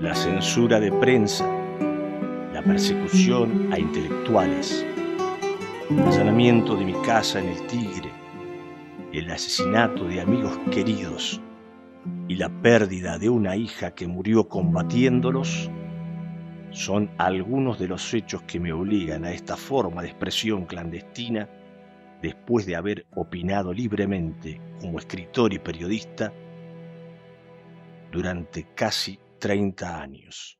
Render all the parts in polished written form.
La censura de prensa, la persecución a intelectuales, el allanamiento de mi casa en el Tigre, el asesinato de amigos queridos y la pérdida de una hija que murió combatiéndolos son algunos de los hechos que me obligan a esta forma de expresión clandestina después de haber opinado libremente como escritor y periodista durante casi 30 años.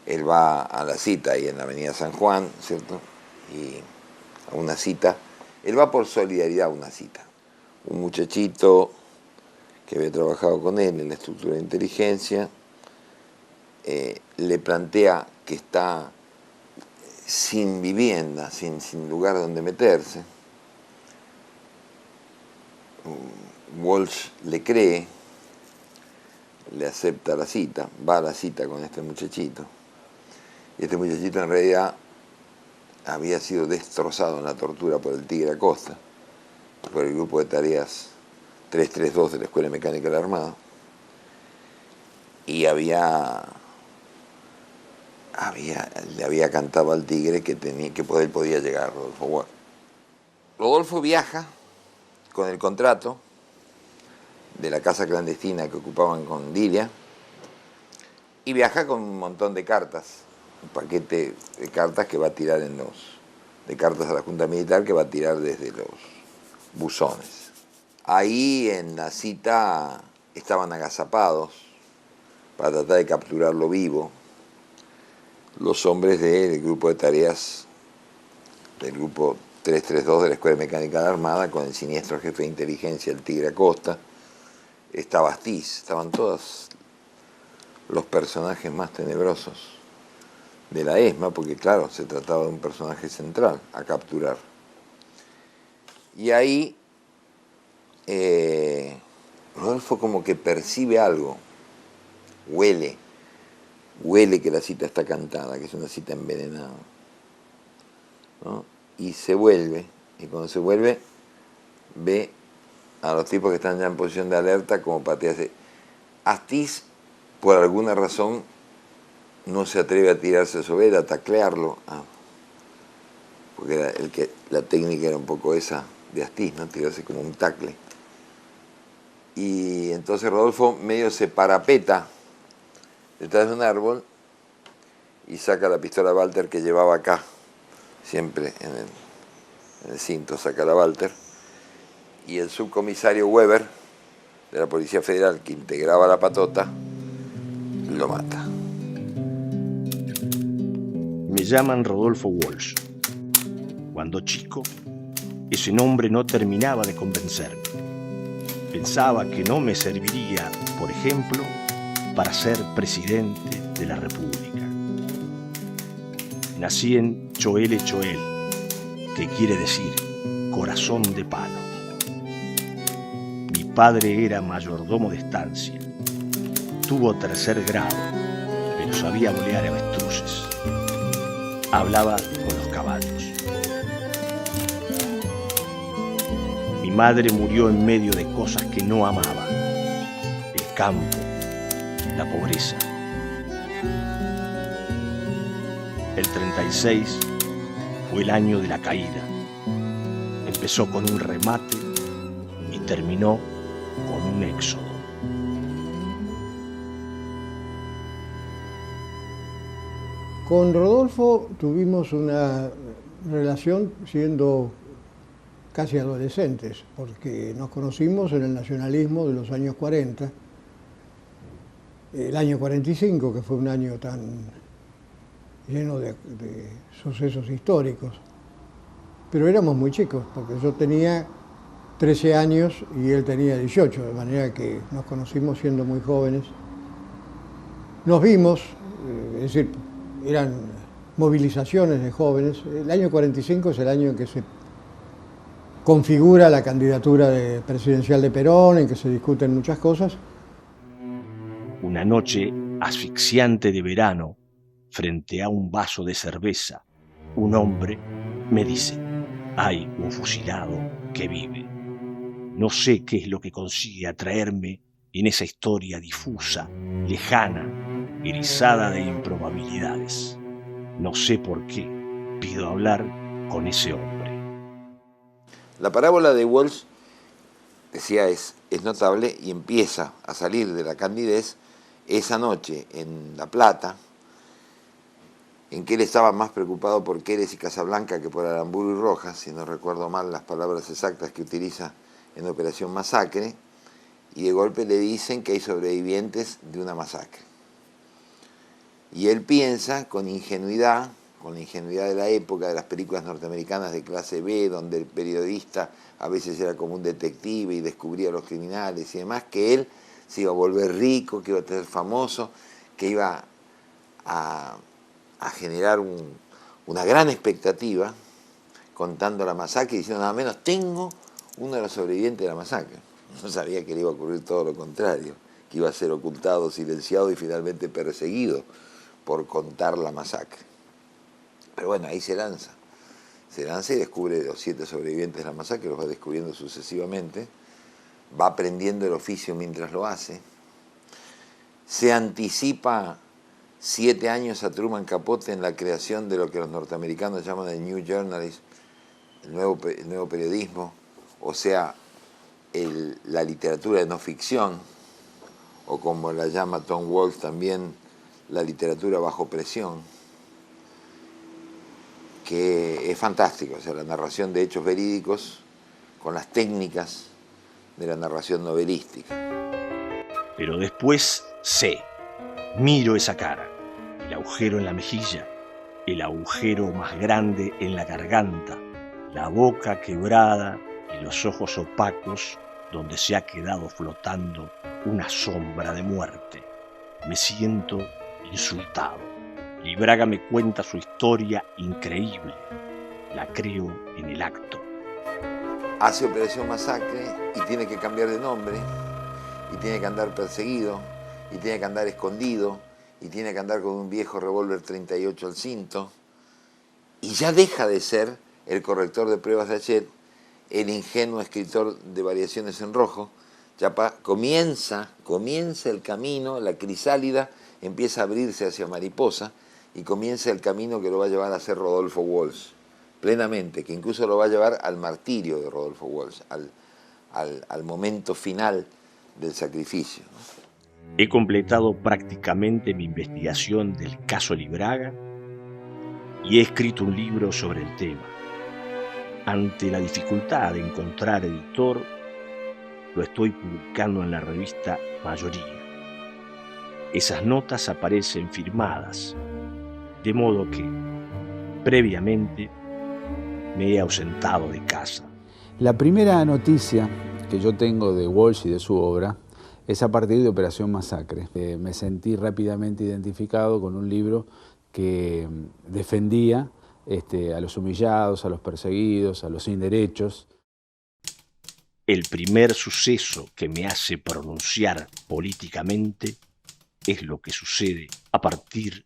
Él va a la cita ahí en la avenida San Juan, ¿cierto? Y a una cita, él va por solidaridad a una cita. Un muchachito que había trabajado con él en la estructura de inteligencia, le plantea que está sin vivienda, sin lugar donde meterse. Walsh le cree, le acepta la cita, va a la cita con este muchachito. Y este muchachito en realidad había sido destrozado en la tortura por el Tigre Acosta, por el grupo de tareas 332 de la Escuela Mecánica de la Armada. Y le había cantado al Tigre que él podía llegar a Rodolfo Walsh. Rodolfo viaja con el contrato de la casa clandestina que ocupaban con Dilia y viaja con un montón de cartas, un paquete de cartas que va a tirar de cartas a la Junta Militar que va a tirar desde los buzones. Ahí en la cita estaban agazapados para tratar de capturarlo vivo los hombres del grupo de tareas del grupo 332 de la Escuela Mecánica de la Armada con el siniestro jefe de inteligencia, el Tigre Acosta. Estaba Astiz, estaban todos los personajes más tenebrosos de la ESMA, porque claro, se trataba de un personaje central a capturar. Y ahí Rodolfo como que percibe algo, huele que la cita está cantada, que es una cita envenenada, ¿no? Y se vuelve, y cuando se vuelve ve a los tipos que están ya en posición de alerta como patearse. Astiz, por alguna razón, no se atreve a tirarse sobre él, a taclearlo, porque la técnica era un poco esa de Astiz, ¿no? Tirarse como un tacle. Y entonces Rodolfo medio se parapeta detrás de un árbol y saca la pistola Walter que llevaba acá, siempre en el cinto, saca la Walter, y el subcomisario Weber, de la Policía Federal, que integraba la patota, lo mata. Me llaman Rodolfo Walsh. Cuando chico, ese nombre no terminaba de convencerme. Pensaba que no me serviría, por ejemplo, para ser presidente de la República. Nací en Choel, que quiere decir corazón de palo. Mi padre era mayordomo de estancia. Tuvo 3er grado, pero sabía bolear avestruces. Hablaba con los caballos. Mi madre murió en medio de cosas que no amaba: el campo, la pobreza. El 36 fue el año de la caída. Empezó con un remate y terminó con un éxodo. Con Rodolfo tuvimos una relación siendo casi adolescentes, porque nos conocimos en el nacionalismo de los años 40, el año 45, que fue un año tan lleno de sucesos históricos. Pero éramos muy chicos, porque yo tenía 13 años y él tenía 18, de manera que nos conocimos siendo muy jóvenes. Nos vimos, es decir, eran movilizaciones de jóvenes. El año 45 es el año en que se configura la candidatura presidencial de Perón, en que se discuten muchas cosas. Una noche asfixiante de verano, frente a un vaso de cerveza, un hombre me dice: hay un fusilado que vive. No sé qué es lo que consigue atraerme en esa historia difusa, lejana, erizada de improbabilidades. No sé por qué pido hablar con ese hombre. La parábola de Walsh, decía, es notable y empieza a salir de la candidez esa noche en La Plata, en que él estaba más preocupado por Quérez y Casablanca que por Aramburu y Rojas, si no recuerdo mal las palabras exactas que utiliza en Operación Masacre, y de golpe le dicen que hay sobrevivientes de una masacre. Y él piensa con la ingenuidad de la época, de las películas norteamericanas de clase B, donde el periodista a veces era como un detective y descubría a los criminales y demás, que él se iba a volver rico, que iba a ser famoso, que iba a generar una gran expectativa contando la masacre y diciendo nada menos, tengo uno de los sobrevivientes de la masacre. No sabía que le iba a ocurrir todo lo contrario, que iba a ser ocultado, silenciado y finalmente perseguido por contar la masacre. Pero bueno, ahí se lanza y descubre los 7 sobrevivientes de la masacre, los va descubriendo sucesivamente, va aprendiendo el oficio mientras lo hace, se anticipa 7 años a Truman Capote en la creación de lo que los norteamericanos llaman el New Journalism, el nuevo periodismo, o sea, la literatura de no ficción, o como la llama Tom Walsh también, la literatura bajo presión, que es fantástico, o sea, la narración de hechos verídicos con las técnicas de la narración novelística. Pero después sé, miro esa cara, el agujero en la mejilla, el agujero más grande en la garganta, la boca quebrada y los ojos opacos donde se ha quedado flotando una sombra de muerte. Me siento insultado. Y Braga me cuenta su historia increíble. La creo en el acto. Hace Operación Masacre y tiene que cambiar de nombre, y tiene que andar perseguido, y tiene que andar escondido, y tiene que andar con un viejo revólver 38 al cinto, y ya deja de ser el corrector de pruebas de Hachette, el ingenuo escritor de Variaciones en Rojo. Ya comienza el camino, la crisálida empieza a abrirse hacia Mariposa, y comienza el camino que lo va a llevar a ser Rodolfo Walsh, plenamente, que incluso lo va a llevar al martirio de Rodolfo Walsh, al momento final del sacrificio. He completado prácticamente mi investigación del caso Libraga y he escrito un libro sobre el tema. Ante la dificultad de encontrar editor, lo estoy publicando en la revista Mayoría. Esas notas aparecen firmadas, de modo que, previamente, me he ausentado de casa. La primera noticia que yo tengo de Walsh y de su obra es a partir de Operación Masacre. Me sentí rápidamente identificado con un libro que defendía a los humillados, a los perseguidos, a los sin derechos. El primer suceso que me hace pronunciar políticamente es lo que sucede a partir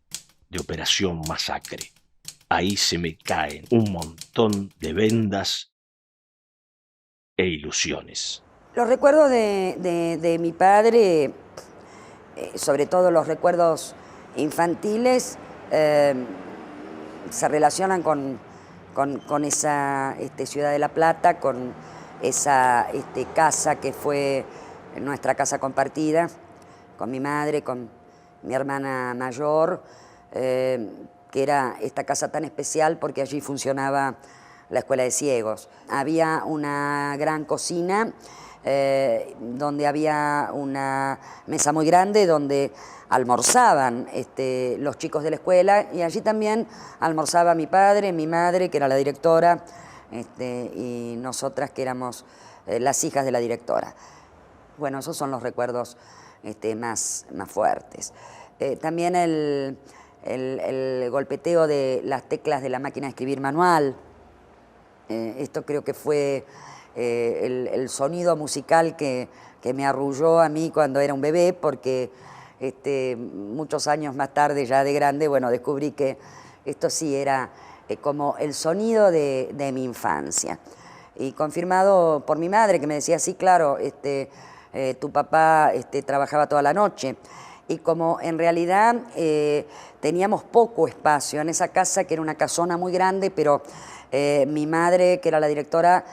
de Operación Masacre. Ahí se me caen un montón de vendas e ilusiones. Los recuerdos de mi padre, sobre todo los recuerdos infantiles, se relacionan con esa ciudad de La Plata, con esa casa que fue nuestra casa compartida, con mi madre, con mi hermana mayor, que era esta casa tan especial porque allí funcionaba la escuela de ciegos. Había una gran cocina donde había una mesa muy grande donde almorzaban los chicos de la escuela, y allí también almorzaba mi padre, mi madre, que era la directora, y nosotras que éramos las hijas de la directora. Bueno, esos son los recuerdos más fuertes. También el golpeteo de las teclas de la máquina de escribir manual. Esto creo que fue el sonido musical que me arrulló a mí cuando era un bebé, porque muchos años más tarde, ya de grande, bueno, descubrí que esto sí era como el sonido de mi infancia. y confirmado por mi madre, que me decía, sí, claro, tu papá trabajaba toda la noche. Y como en realidad teníamos poco espacio en esa casa, que era una casona muy grande, pero mi madre, que era la directora,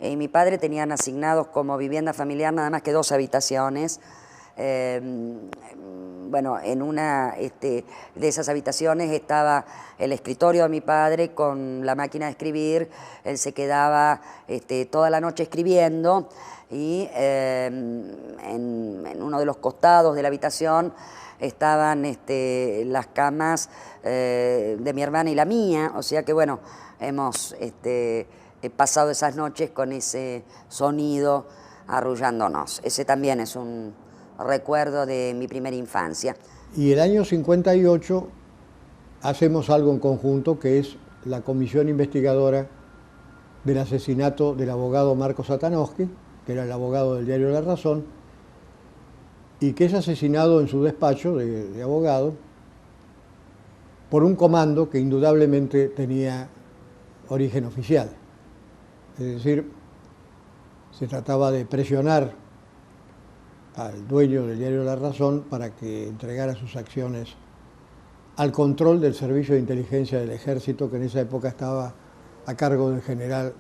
y mi padre tenían asignados como vivienda familiar nada más que 2 habitaciones. Bueno, en una de esas habitaciones estaba el escritorio de mi padre con la máquina de escribir. Él se quedaba toda la noche escribiendo, y en uno de los costados de la habitación estaban las camas de mi hermana y la mía. O sea que bueno, hemos pasado esas noches con ese sonido arrullándonos. Ese también es un recuerdo de mi primera infancia. Y el año 58 hacemos algo en conjunto, que es la comisión investigadora del asesinato del abogado Marco Satanowski, que era el abogado del diario La Razón, y que es asesinado en su despacho de abogado por un comando que indudablemente tenía origen oficial. Es decir, se trataba de presionar al dueño del diario La Razón para que entregara sus acciones al control del Servicio de Inteligencia del Ejército, que en esa época estaba a cargo del general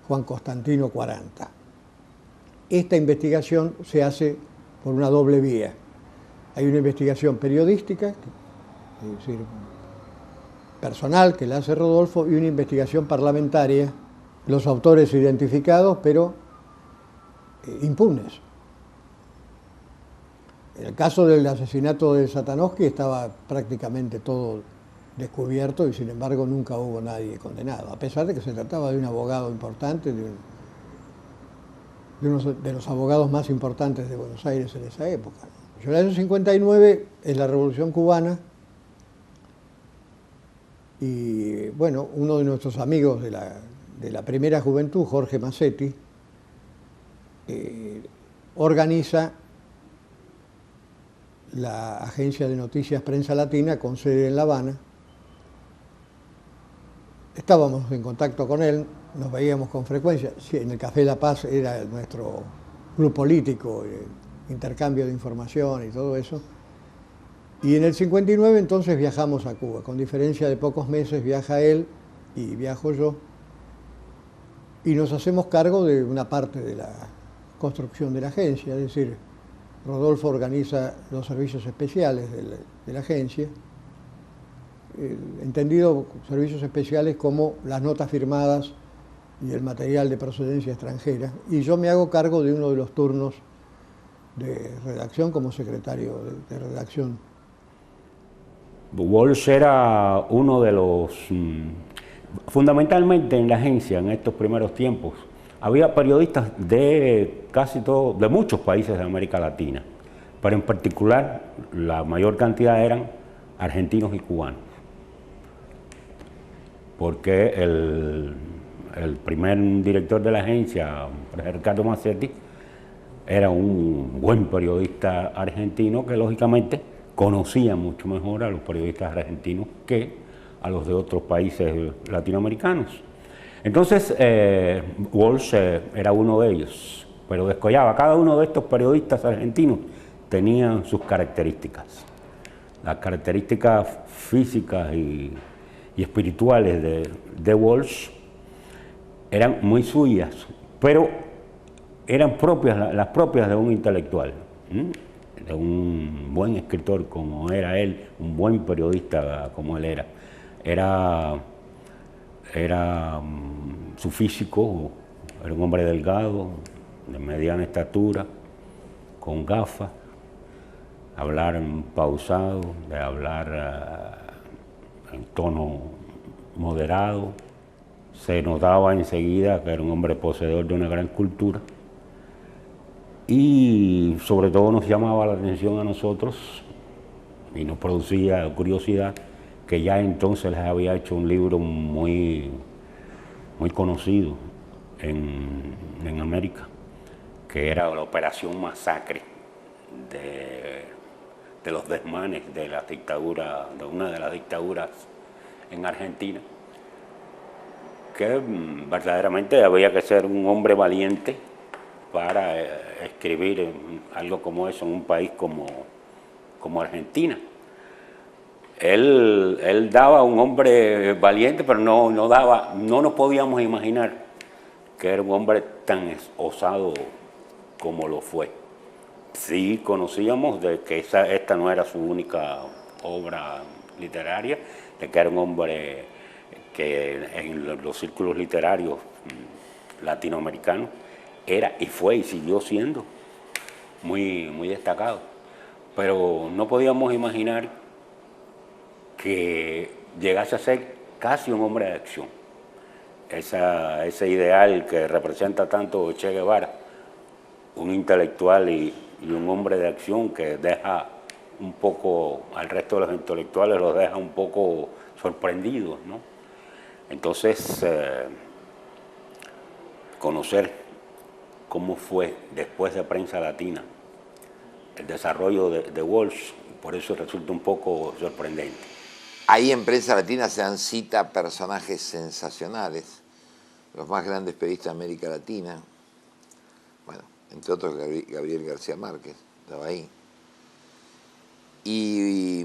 Juan Constantino 40. Esta investigación se hace por una doble vía. Hay una investigación periodística, es decir, personal, que la hace Rodolfo, y una investigación parlamentaria, los autores identificados, pero impunes. En el caso del asesinato de Satanowski estaba prácticamente todo descubierto y sin embargo nunca hubo nadie condenado, a pesar de que se trataba de un abogado importante, de uno de los abogados más importantes de Buenos Aires en esa época. En el año 59 es la Revolución Cubana y bueno, uno de nuestros amigos de la primera juventud, Jorge Massetti, organiza la agencia de noticias Prensa Latina con sede en La Habana. Estábamos en contacto con él, nos veíamos con frecuencia. Sí, en el Café La Paz era nuestro club político, intercambio de información y todo eso. Y en el 59 entonces viajamos a Cuba. Con diferencia de pocos meses viaja él y viajo yo. Y nos hacemos cargo de una parte de la construcción de la agencia, es decir, Rodolfo organiza los servicios especiales de la agencia, entendido servicios especiales como las notas firmadas y el material de procedencia extranjera, y yo me hago cargo de uno de los turnos de redacción como secretario de redacción. Walsh era uno de los, fundamentalmente en la agencia en estos primeros tiempos, había periodistas de casi todos, de muchos países de América Latina, pero en particular la mayor cantidad eran argentinos y cubanos, porque el primer director de la agencia, Ricardo Massetti, era un buen periodista argentino que lógicamente conocía mucho mejor a los periodistas argentinos que a los de otros países latinoamericanos. Entonces, Walsh era uno de ellos, pero descollaba. Cada uno de estos periodistas argentinos tenían sus características. Las características físicas y espirituales de Walsh eran muy suyas, pero eran las propias de un intelectual, de un buen escritor como era él, un buen periodista como él era. Era su físico, era un hombre delgado, de mediana estatura, con gafas, hablar pausado, de hablar en tono moderado. Se notaba enseguida que era un hombre poseedor de una gran cultura y sobre todo nos llamaba la atención a nosotros y nos producía curiosidad que ya entonces les había hecho un libro muy conocido en América, que era la Operación Masacre de los desmanes de la dictadura, de una de las dictaduras en Argentina, que verdaderamente había que ser un hombre valiente para escribir algo como eso en un país como Argentina. Él daba un hombre valiente, pero no nos podíamos imaginar que era un hombre tan osado como lo fue. Sí conocíamos de que esta no era su única obra literaria, de que era un hombre que en los círculos literarios latinoamericanos era y fue y siguió siendo muy destacado. Pero no podíamos imaginar que llegase a ser casi un hombre de acción. Ese ideal que representa tanto Che Guevara, un intelectual y un hombre de acción que deja un poco al resto de los intelectuales, los deja un poco sorprendidos, ¿no? Entonces, conocer cómo fue después de Prensa Latina el desarrollo de Walsh, por eso resulta un poco sorprendente. Ahí en Prensa Latina se dan cita a personajes sensacionales, los más grandes periodistas de América Latina, bueno, entre otros Gabriel García Márquez, estaba ahí. Y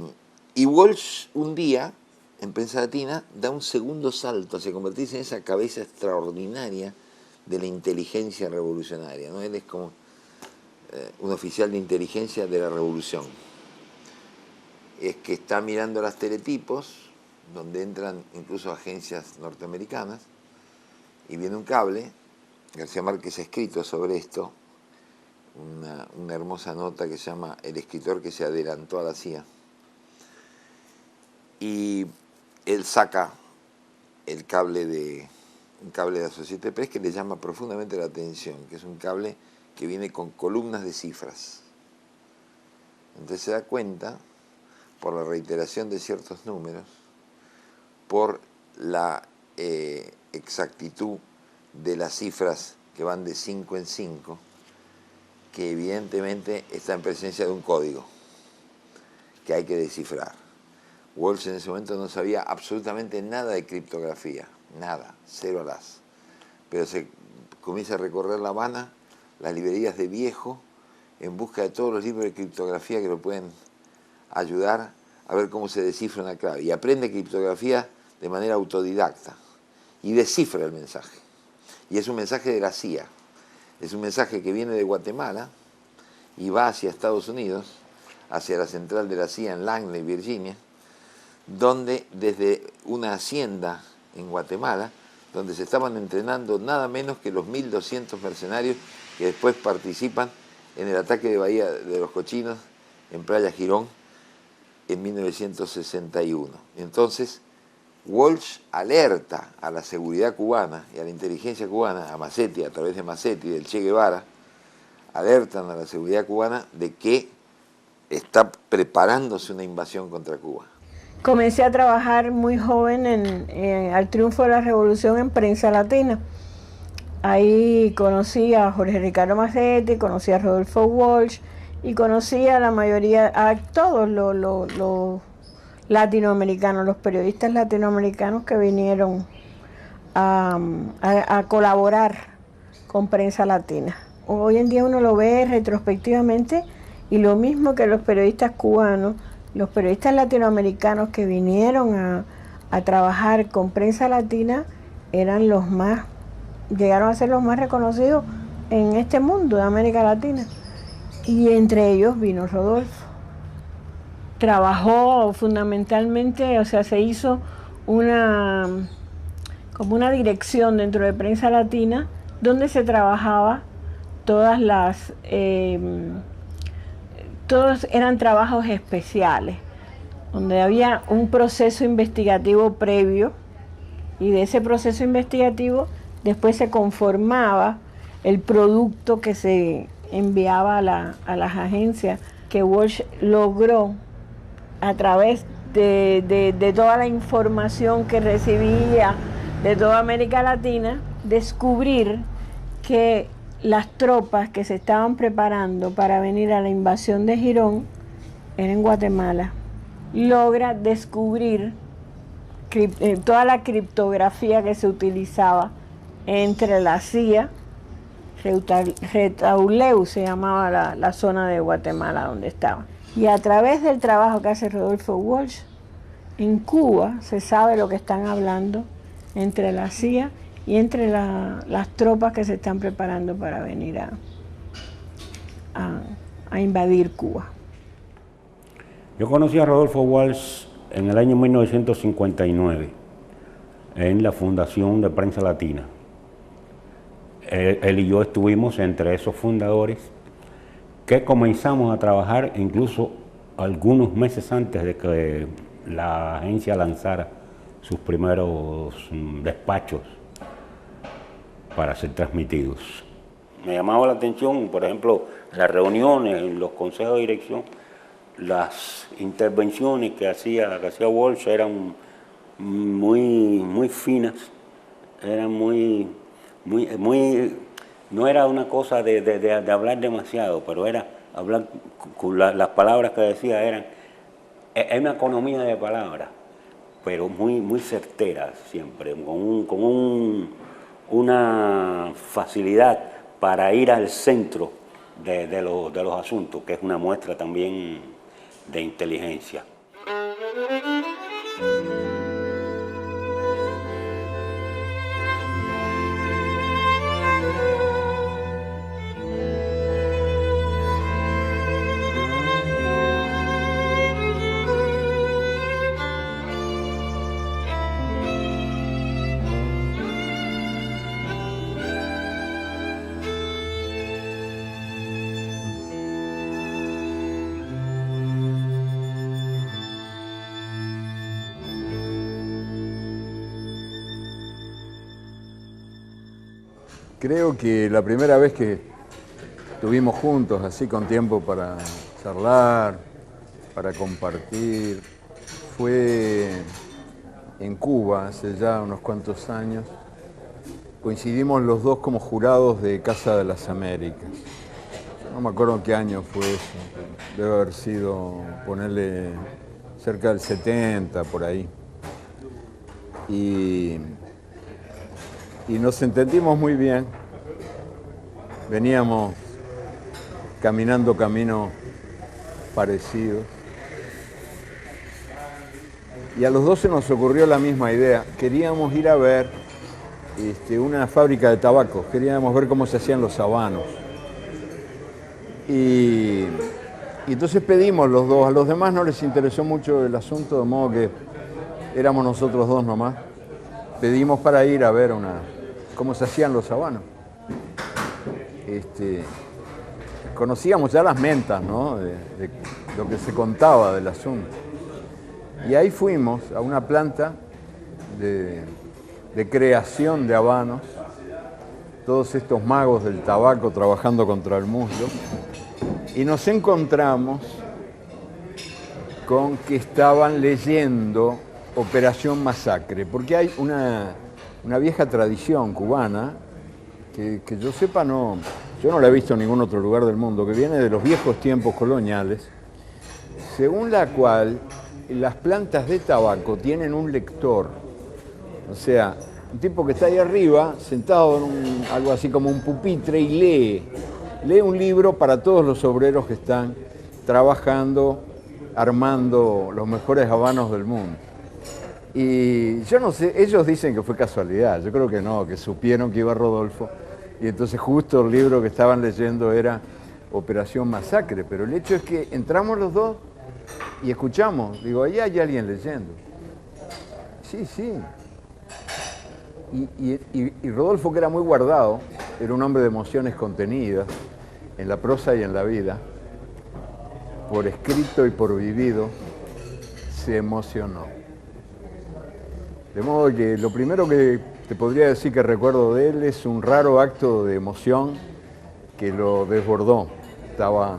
Walsh un día, en Prensa Latina, da un segundo salto hacia convertirse en esa cabeza extraordinaria de la inteligencia revolucionaria, ¿no? Él es como un oficial de inteligencia de la revolución. Es que está mirando los teletipos, donde entran incluso agencias norteamericanas, y viene un cable. García Márquez ha escrito sobre esto una hermosa nota que se llama El escritor que se adelantó a la CIA. Y él saca un cable de la Associated Press que le llama profundamente la atención, que es un cable que viene con columnas de cifras. Entonces se da cuenta, por la reiteración de ciertos números, por la exactitud de las cifras que van de 5 en 5, que evidentemente está en presencia de un código que hay que descifrar. Walsh en ese momento no sabía absolutamente nada de criptografía, nada, cero alás. Pero se comienza a recorrer La Habana, las librerías de viejo, en busca de todos los libros de criptografía que lo pueden ayudar a ver cómo se descifra una clave. Y aprende criptografía de manera autodidacta y descifra el mensaje. Y es un mensaje de la CIA. Es un mensaje que viene de Guatemala y va hacia Estados Unidos, hacia la central de la CIA en Langley, Virginia, donde desde una hacienda en Guatemala, donde se estaban entrenando nada menos que los 1.200 mercenarios que después participan en el ataque de Bahía de los Cochinos en Playa Girón en 1961. Entonces, Walsh alerta a la seguridad cubana y a la inteligencia cubana, a Massetti, a través de Massetti, del Che Guevara, alertan a la seguridad cubana de que está preparándose una invasión contra Cuba. Comencé a trabajar muy joven al triunfo de la revolución en Prensa Latina. Ahí conocí a Jorge Ricardo Massetti, conocí a Rodolfo Walsh y conocí a la mayoría, a todos los latinoamericanos, los periodistas latinoamericanos que vinieron a colaborar con Prensa Latina. Hoy en día uno lo ve retrospectivamente y lo mismo que los periodistas cubanos, los periodistas latinoamericanos que vinieron a trabajar con Prensa Latina eran los más, llegaron a ser los más reconocidos en este mundo de América Latina. Y entre ellos vino Rodolfo. Trabajó fundamentalmente, o sea, se hizo como una dirección dentro de Prensa Latina donde se trabajaba todos eran trabajos especiales, donde había un proceso investigativo previo y de ese proceso investigativo después se conformaba el producto que se enviaba a las agencias, que Walsh logró a través de toda la información que recibía de toda América Latina, descubrir que las tropas que se estaban preparando para venir a la invasión de Girón eran en Guatemala. Logra descubrir toda la criptografía que se utilizaba entre la CIA, Retauleu se llamaba la zona de Guatemala donde estaba. Y a través del trabajo que hace Rodolfo Walsh, en Cuba se sabe lo que están hablando entre la CIA y entre las tropas que se están preparando para venir a invadir Cuba. Yo conocí a Rodolfo Walsh en el año 1959 en la Fundación de Prensa Latina. Él y yo estuvimos entre esos fundadores que comenzamos a trabajar incluso algunos meses antes de que la agencia lanzara sus primeros despachos para ser transmitidos. Me llamaba la atención, por ejemplo, las reuniones, los consejos de dirección, las intervenciones que hacía Walsh eran muy finas, eran no era una cosa de hablar demasiado, pero era hablar, las palabras que decía eran una economía de palabras, pero muy certeras siempre, con una facilidad para ir al centro de los asuntos, que es una muestra también de inteligencia. Creo que la primera vez que estuvimos juntos, así con tiempo para charlar, para compartir, fue en Cuba, hace ya unos cuantos años. Coincidimos los dos como jurados de Casa de las Américas. No me acuerdo en qué año fue eso, debe haber sido, ponerle, cerca del 70, por ahí. Y nos entendimos muy bien. Veníamos caminando caminos parecidos. Y a los dos se nos ocurrió la misma idea. Queríamos ir a ver una fábrica de tabaco. Queríamos ver cómo se hacían los habanos. Y entonces pedimos los dos. A los demás no les interesó mucho el asunto, de modo que éramos nosotros dos nomás. Pedimos para ir a ver cómo se hacían los habanos. Conocíamos ya las mentas, ¿no? de lo que se contaba del asunto. Y ahí fuimos a una planta de creación de habanos, todos estos magos del tabaco trabajando contra el muslo, y nos encontramos con que estaban leyendo Operación Masacre, porque hay una vieja tradición cubana que yo sepa yo no la he visto en ningún otro lugar del mundo, que viene de los viejos tiempos coloniales, según la cual las plantas de tabaco tienen un lector, o sea, un tipo que está ahí arriba, sentado en algo así como un pupitre, y lee un libro para todos los obreros que están trabajando, armando los mejores habanos del mundo. Y yo no sé, ellos dicen que fue casualidad, yo creo que no, que supieron que iba Rodolfo, y entonces justo el libro que estaban leyendo era Operación Masacre, pero el hecho es que entramos los dos y escuchamos, digo, ahí hay alguien leyendo. Sí. Y Rodolfo, que era muy guardado, era un hombre de emociones contenidas en la prosa y en la vida, por escrito y por vivido, se emocionó. De modo que lo primero que te podría decir que recuerdo de él es un raro acto de emoción que lo desbordó. Estaba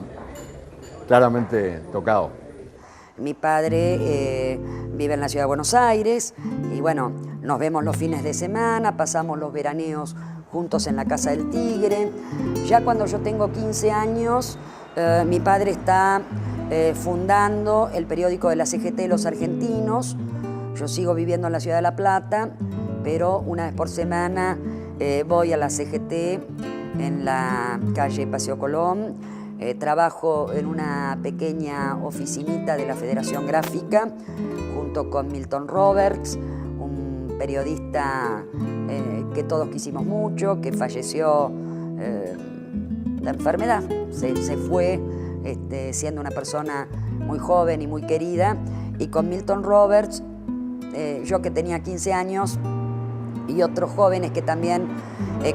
claramente tocado. Mi padre vive en la ciudad de Buenos Aires y bueno, nos vemos los fines de semana, pasamos los veraneos juntos en la Casa del Tigre. Ya cuando yo tengo 15 años, mi padre está fundando el periódico de la CGT Los Argentinos. Yo sigo viviendo en la ciudad de La Plata, pero una vez por semana voy a la CGT en la calle Paseo Colón. Trabajo en una pequeña oficinita de la Federación Gráfica junto con Milton Roberts, un periodista que todos quisimos mucho, que falleció de enfermedad. Se fue siendo una persona muy joven y muy querida. Y con Milton Roberts, yo que tenía 15 años, y otros jóvenes que también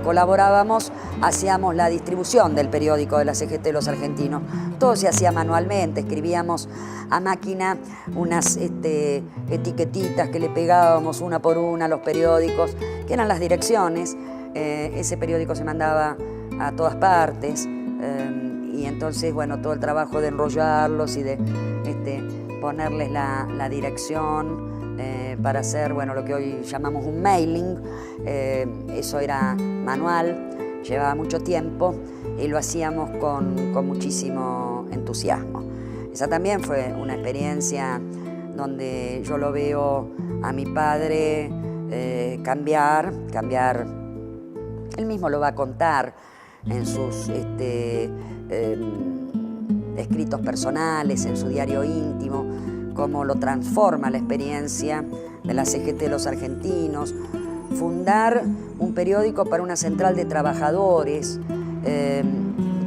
colaborábamos, hacíamos la distribución del periódico de la CGT de los Argentinos. Todo se hacía manualmente, escribíamos a máquina unas etiquetitas que le pegábamos una por una a los periódicos, que eran las direcciones. Ese periódico se mandaba a todas partes, y entonces, bueno, todo el trabajo de enrollarlos y de ponerles la dirección, para hacer, bueno, lo que hoy llamamos un mailing. Eso era manual, llevaba mucho tiempo y lo hacíamos con muchísimo entusiasmo. Esa también fue una experiencia donde yo lo veo a mi padre cambiar. Él mismo lo va a contar en sus escritos personales, en su diario íntimo, cómo lo transforma la experiencia de la CGT de los Argentinos, fundar un periódico para una central de trabajadores,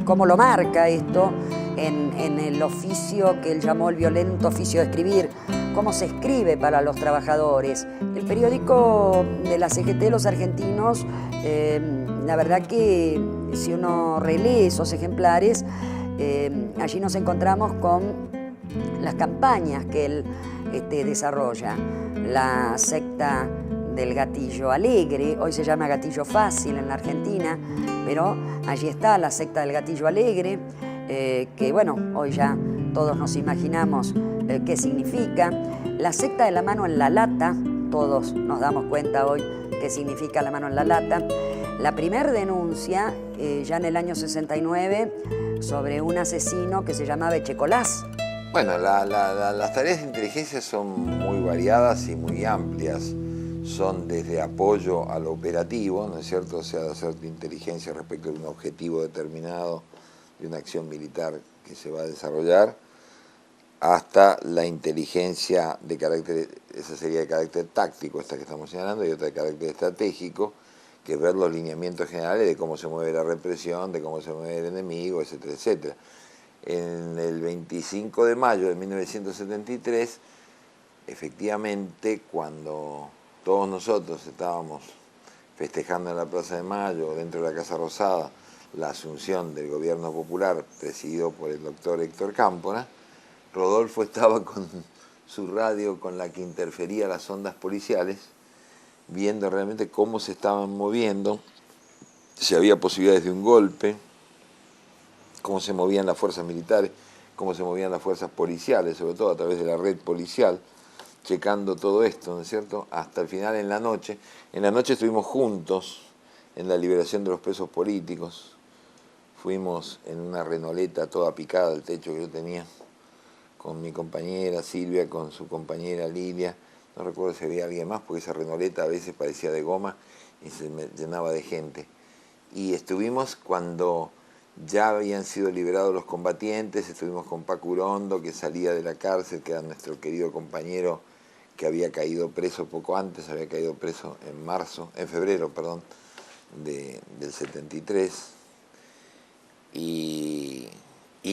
cómo lo marca esto en el oficio que él llamó el violento oficio de escribir, cómo se escribe para los trabajadores. El periódico de la CGT de los Argentinos, la verdad que si uno relee esos ejemplares, allí nos encontramos con las campañas que él desarrolla. La secta del Gatillo Alegre, hoy se llama Gatillo Fácil en la Argentina, pero allí está la secta del Gatillo Alegre, que bueno, hoy ya todos nos imaginamos qué significa. La secta de la mano en la lata, todos nos damos cuenta hoy qué significa la mano en la lata. La primera denuncia, ya en el año 69, sobre un asesino que se llamaba Echecolás. Bueno, las tareas de inteligencia son muy variadas y muy amplias. Son desde apoyo a lo operativo, ¿no es cierto? O sea, de hacer inteligencia respecto de un objetivo determinado, de una acción militar que se va a desarrollar, hasta la inteligencia de carácter, esa sería de carácter táctico, esta que estamos señalando, y otra de carácter estratégico, que es ver los lineamientos generales de cómo se mueve la represión, de cómo se mueve el enemigo, etcétera, etcétera. En el 25 de mayo de 1973, efectivamente, cuando todos nosotros estábamos festejando en la Plaza de Mayo, dentro de la Casa Rosada, la asunción del gobierno popular presidido por el doctor Héctor Cámpora, Rodolfo estaba con su radio con la que interfería las ondas policiales, viendo realmente cómo se estaban moviendo, si había posibilidades de un golpe, cómo se movían las fuerzas militares, cómo se movían las fuerzas policiales, sobre todo a través de la red policial, checando todo esto, ¿no es cierto?, hasta el final en la noche. En la noche estuvimos juntos en la liberación de los presos políticos, fuimos en una renoleta toda picada al techo que yo tenía, con mi compañera Silvia, con su compañera Lidia, no recuerdo si había alguien más, porque esa renoleta a veces parecía de goma y se me llenaba de gente. Y estuvimos cuando ya habían sido liberados los combatientes, estuvimos con Paco Urondo, que salía de la cárcel, que era nuestro querido compañero que había caído preso poco antes, había caído preso en febrero, del 73, y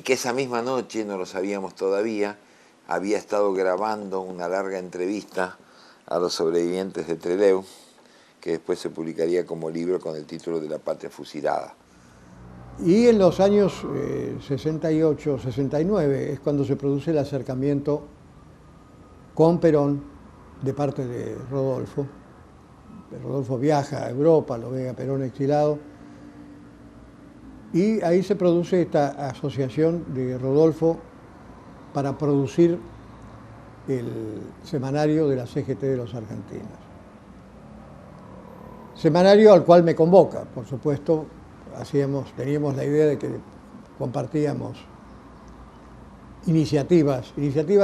que esa misma noche, no lo sabíamos todavía, había estado grabando una larga entrevista a los sobrevivientes de Trelew, que después se publicaría como libro con el título de La Patria Fusilada. Y en los años 68, 69 es cuando se produce el acercamiento con Perón de parte de Rodolfo. Rodolfo viaja a Europa, lo ve a Perón exilado, y ahí se produce esta asociación de Rodolfo para producir el semanario de la CGT de los Argentinos. Semanario al cual me convoca, por supuesto. Teníamos la idea de que compartíamos iniciativas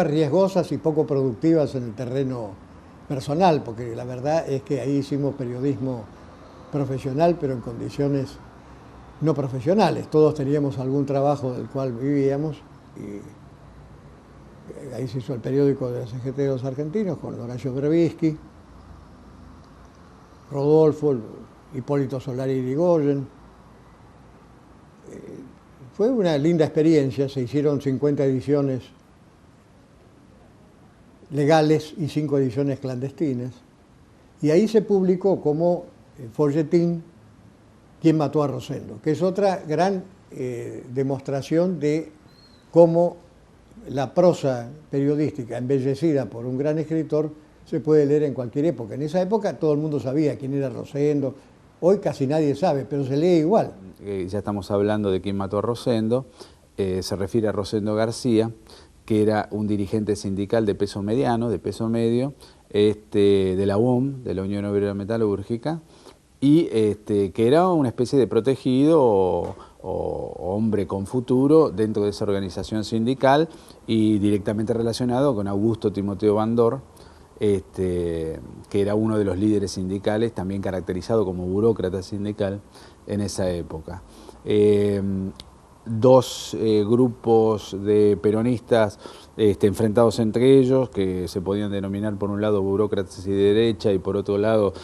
riesgosas y poco productivas en el terreno personal, porque la verdad es que ahí hicimos periodismo profesional, pero en condiciones no profesionales. Todos teníamos algún trabajo del cual vivíamos y ahí se hizo el periódico de la CGT de los Argentinos con Horacio Brevisky, Rodolfo, Hipólito Solari Irigoyen. Fue una linda experiencia, se hicieron 50 ediciones legales y 5 ediciones clandestinas, y ahí se publicó como folletín ¿Quién mató a Rosendo?, que es otra gran demostración de cómo la prosa periodística embellecida por un gran escritor se puede leer en cualquier época. En esa época todo el mundo sabía quién era Rosendo, hoy casi nadie sabe, pero se lee igual. Ya estamos hablando de quién mató a Rosendo, se refiere a Rosendo García, que era un dirigente sindical de peso mediano, de peso medio, de la UOM, de la Unión Obrera Metalúrgica, y que era una especie de protegido o hombre con futuro dentro de esa organización sindical y directamente relacionado con Augusto Timoteo Bandor, que era uno de los líderes sindicales, también caracterizado como burócrata sindical en esa época. Dos grupos de peronistas enfrentados entre ellos, que se podían denominar por un lado burócratas y de derecha y por otro lado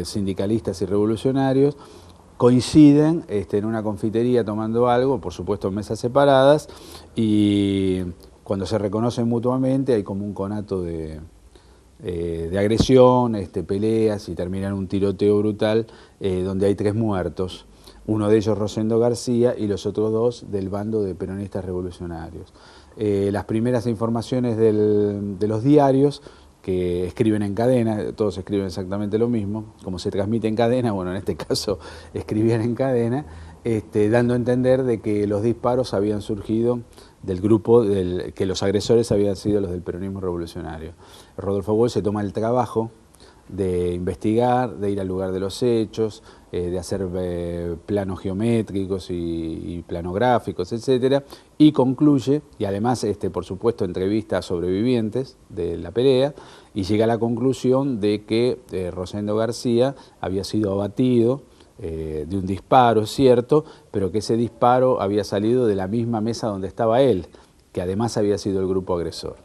sindicalistas y revolucionarios, coinciden en una confitería tomando algo, por supuesto en mesas separadas, y cuando se reconocen mutuamente hay como un conato de agresión, peleas, y termina en un tiroteo brutal donde hay 3 muertos. Uno de ellos Rosendo García y los otros 2 del bando de peronistas revolucionarios. Las primeras informaciones de los diarios que escriben en cadena, todos escriben exactamente lo mismo, como se transmite en cadena, bueno, en este caso escribían en cadena, dando a entender de que los disparos habían surgido del grupo, que los agresores habían sido los del peronismo revolucionario. Rodolfo Walsh se toma el trabajo de investigar, de ir al lugar de los hechos, de hacer planos geométricos y planográficos, etcétera, y concluye, y además, por supuesto, entrevista a sobrevivientes de la pelea, y llega a la conclusión de que Rosendo García había sido abatido de un disparo, es cierto, pero que ese disparo había salido de la misma mesa donde estaba él, que además había sido el grupo agresor.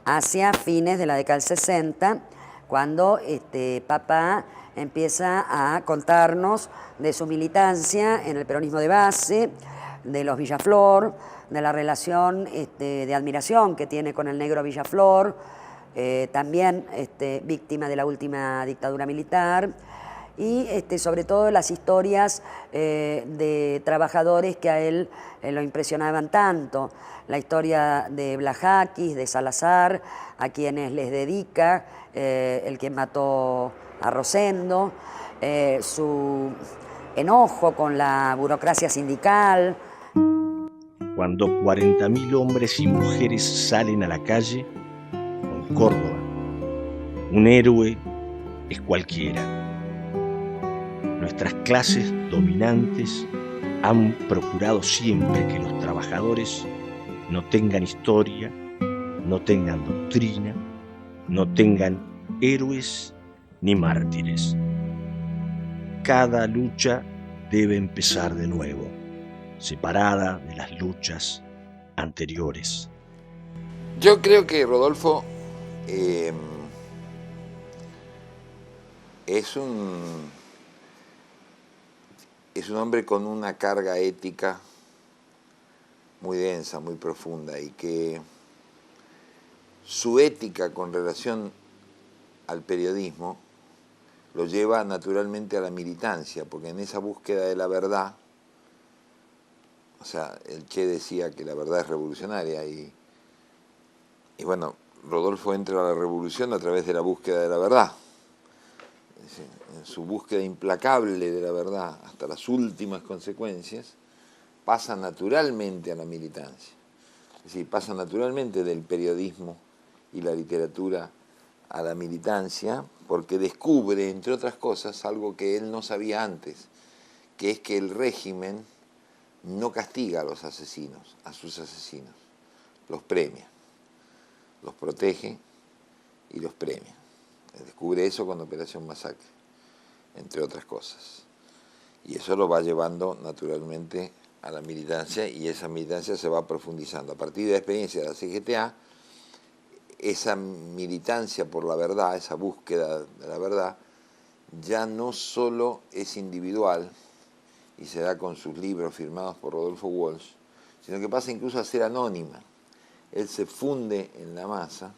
Hacia fines de la década del 60, cuando papá empieza a contarnos de su militancia en el peronismo de base, de los Villaflor, de la relación de admiración que tiene con el negro Villaflor, también víctima de la última dictadura militar, y sobre todo las historias de trabajadores que a él lo impresionaban tanto. La historia de Blajakis, de Salazar, a quienes les dedica el que mató a Rosendo, su enojo con la burocracia sindical. Cuando 40.000 hombres y mujeres salen a la calle, en Córdoba, un héroe es cualquiera. Nuestras clases dominantes han procurado siempre que los trabajadores no tengan historia, no tengan doctrina, no tengan héroes ni mártires. Cada lucha debe empezar de nuevo, separada de las luchas anteriores. Yo creo que Rodolfo es un hombre con una carga ética muy densa, muy profunda, y que su ética con relación al periodismo lo lleva naturalmente a la militancia, porque en esa búsqueda de la verdad, o sea, el Che decía que la verdad es revolucionaria, y bueno, Rodolfo entra a la revolución a través de la búsqueda de la verdad. En su búsqueda implacable de la verdad hasta las últimas consecuencias, pasa naturalmente a la militancia. Es decir, pasa naturalmente del periodismo y la literatura a la militancia, porque descubre, entre otras cosas, algo que él no sabía antes, que es que el régimen no castiga a los asesinos, a sus asesinos, los premia, los protege y los premia. Descubre eso con Operación Masacre, entre otras cosas. Y eso lo va llevando naturalmente a la militancia, y esa militancia se va profundizando. A partir de la experiencia de la CGTA, esa militancia por la verdad, esa búsqueda de la verdad, ya no solo es individual y se da con sus libros firmados por Rodolfo Walsh, sino que pasa incluso a ser anónima. Él se funde en la masa,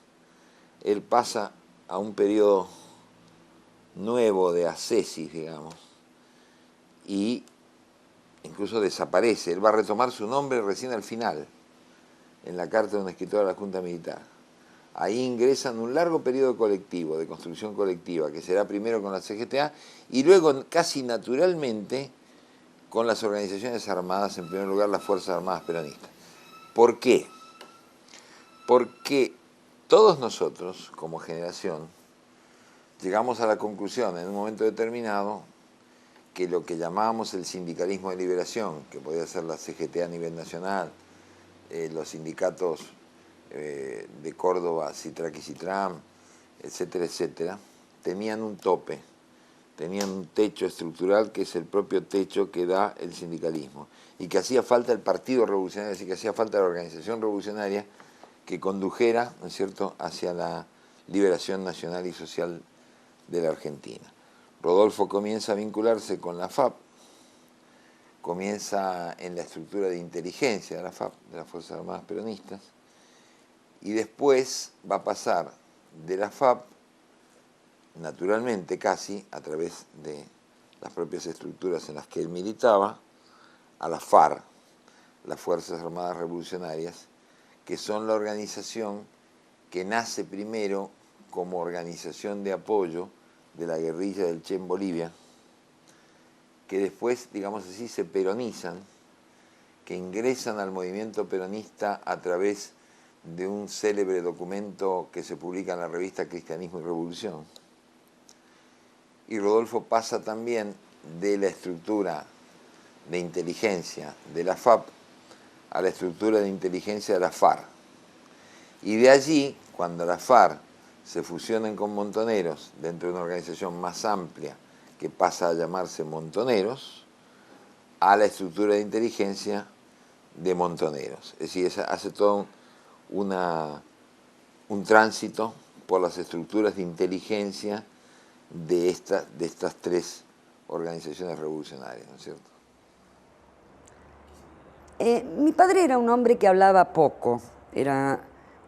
él pasa a un periodo nuevo de ascesis, digamos, y incluso desaparece. Él va a retomar su nombre recién al final, en la carta de un escritor a la Junta Militar. Ahí ingresa en un largo periodo colectivo, de construcción colectiva, que será primero con la CGTA y luego casi naturalmente con las organizaciones armadas, en primer lugar las Fuerzas Armadas Peronistas. ¿Por qué? Porque todos nosotros, como generación, llegamos a la conclusión en un momento determinado que lo que llamábamos el sindicalismo de liberación, que podía ser la CGT a nivel nacional, los sindicatos de Córdoba, Citrac y Citram, etcétera, etcétera, tenían un tope, tenían un techo estructural que es el propio techo que da el sindicalismo, y que hacía falta el Partido Revolucionario, es decir, que hacía falta la organización revolucionaria que condujera, ¿no es cierto?, hacia la liberación nacional y social de la Argentina. Rodolfo comienza a vincularse con la FAP, comienza en la estructura de inteligencia de la FAP, de las Fuerzas Armadas Peronistas, y después va a pasar de la FAP, naturalmente casi, a través de las propias estructuras en las que él militaba, a la FARC, las Fuerzas Armadas Revolucionarias, que son la organización que nace primero como organización de apoyo de la guerrilla del Che en Bolivia, que después, digamos así, se peronizan, que ingresan al movimiento peronista a través de un célebre documento que se publica en la revista Cristianismo y Revolución. Y Rodolfo pasa también de la estructura de inteligencia de la FAP a la estructura de inteligencia de la FARC. Y de allí, cuando la FARC se fusionen con Montoneros dentro de una organización más amplia que pasa a llamarse Montoneros, a la estructura de inteligencia de Montoneros. Es decir, hace todo un tránsito por las estructuras de inteligencia de estas tres organizaciones revolucionarias, ¿no es cierto? Mi padre era un hombre que hablaba poco, era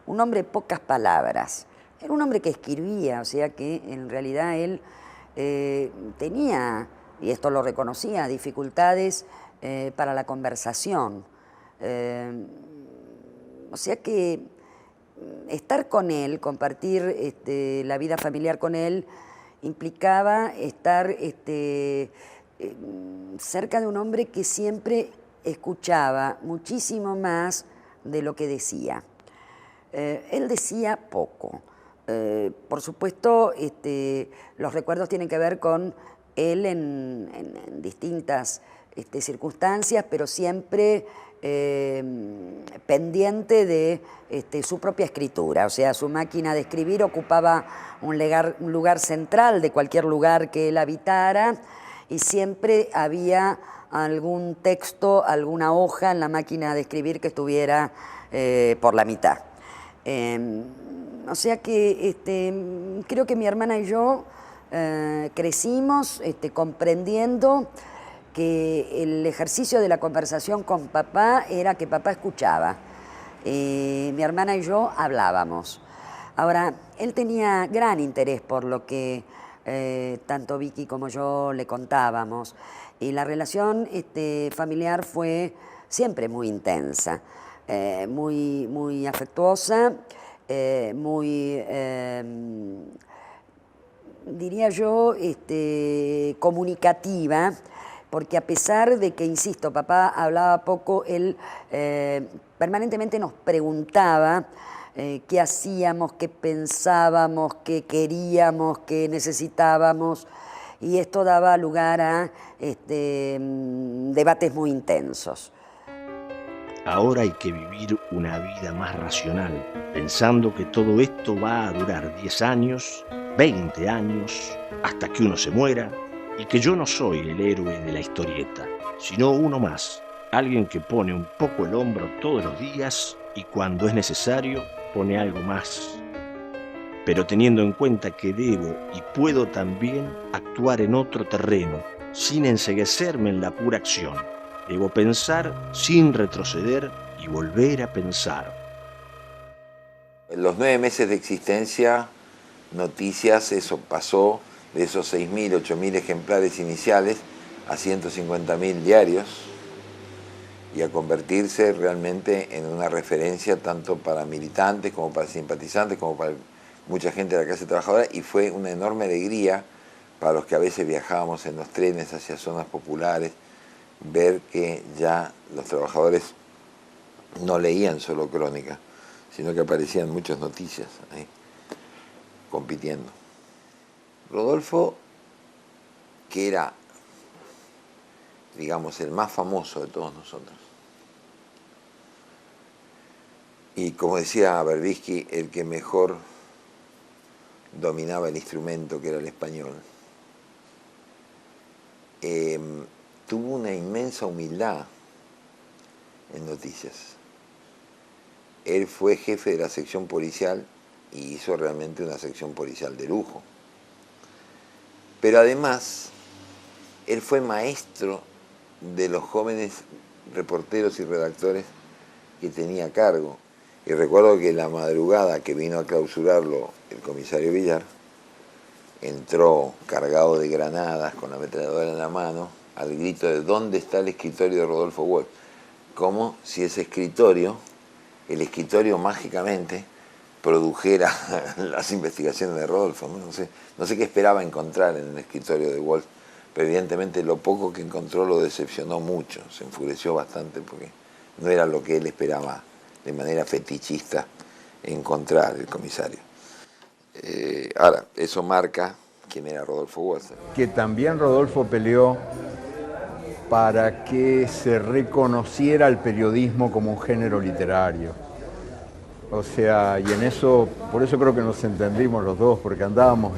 un hombre de pocas palabras. Era un hombre que escribía, o sea que en realidad él tenía, y esto lo reconocía, dificultades para la conversación. O sea que estar con él, compartir la vida familiar con él, implicaba estar cerca de un hombre que siempre escuchaba muchísimo más de lo que decía. Él decía poco. Por supuesto, los recuerdos tienen que ver con él en distintas circunstancias, pero siempre pendiente de su propia escritura. O sea, su máquina de escribir ocupaba un lugar central de cualquier lugar que él habitara, y siempre había algún texto, alguna hoja en la máquina de escribir que estuviera por la mitad. O sea que creo que mi hermana y yo crecimos comprendiendo que el ejercicio de la conversación con papá era que papá escuchaba. Mi hermana y yo hablábamos. Ahora, él tenía gran interés por lo que tanto Vicky como yo le contábamos, y la relación familiar fue siempre muy intensa, muy afectuosa, muy, diría yo, comunicativa, porque a pesar de que, insisto, papá hablaba poco, él permanentemente nos preguntaba qué hacíamos, qué pensábamos, qué queríamos, qué necesitábamos, y esto daba lugar a debates muy intensos. Ahora hay que vivir una vida más racional, pensando que todo esto va a durar 10 años 20 años, hasta que uno se muera, y que yo no soy el héroe de la historieta, sino uno más, alguien que pone un poco el hombro todos los días y cuando es necesario pone algo más. Pero teniendo en cuenta que debo y puedo también actuar en otro terreno, sin enceguecerme en la pura acción. Debo pensar sin retroceder y volver a pensar. En los 9 meses de existencia, Noticias, eso pasó de esos 6.000, 8.000 ejemplares iniciales a 150.000 diarios y a convertirse realmente en una referencia tanto para militantes como para simpatizantes, como para mucha gente de la clase trabajadora, y fue una enorme alegría para los que a veces viajábamos en los trenes hacia zonas populares, ver que ya los trabajadores no leían solo crónica, sino que aparecían muchas noticias ahí, compitiendo. Rodolfo, que era, digamos, el más famoso de todos nosotros, y como decía Berbisky, el que mejor dominaba el instrumento, que era el español, tuvo una inmensa humildad en Noticias. Él fue jefe de la sección policial y hizo realmente una sección policial de lujo. Pero además, él fue maestro de los jóvenes reporteros y redactores que tenía a cargo. Y recuerdo que la madrugada que vino a clausurarlo el comisario Villar, entró cargado de granadas, con la ametralladora en la mano, al grito de ¿dónde está el escritorio de Rodolfo Walsh? Como si ese escritorio, el escritorio mágicamente produjera las investigaciones de Rodolfo. No sé qué esperaba encontrar en el escritorio de Walsh, pero evidentemente lo poco que encontró lo decepcionó mucho, se enfureció bastante porque no era lo que él esperaba de manera fetichista encontrar el comisario. Ahora, eso marca quién era Rodolfo Walsh. Que también Rodolfo peleó para que se reconociera el periodismo como un género literario. O sea, y en eso, por eso creo que nos entendimos los dos, porque andábamos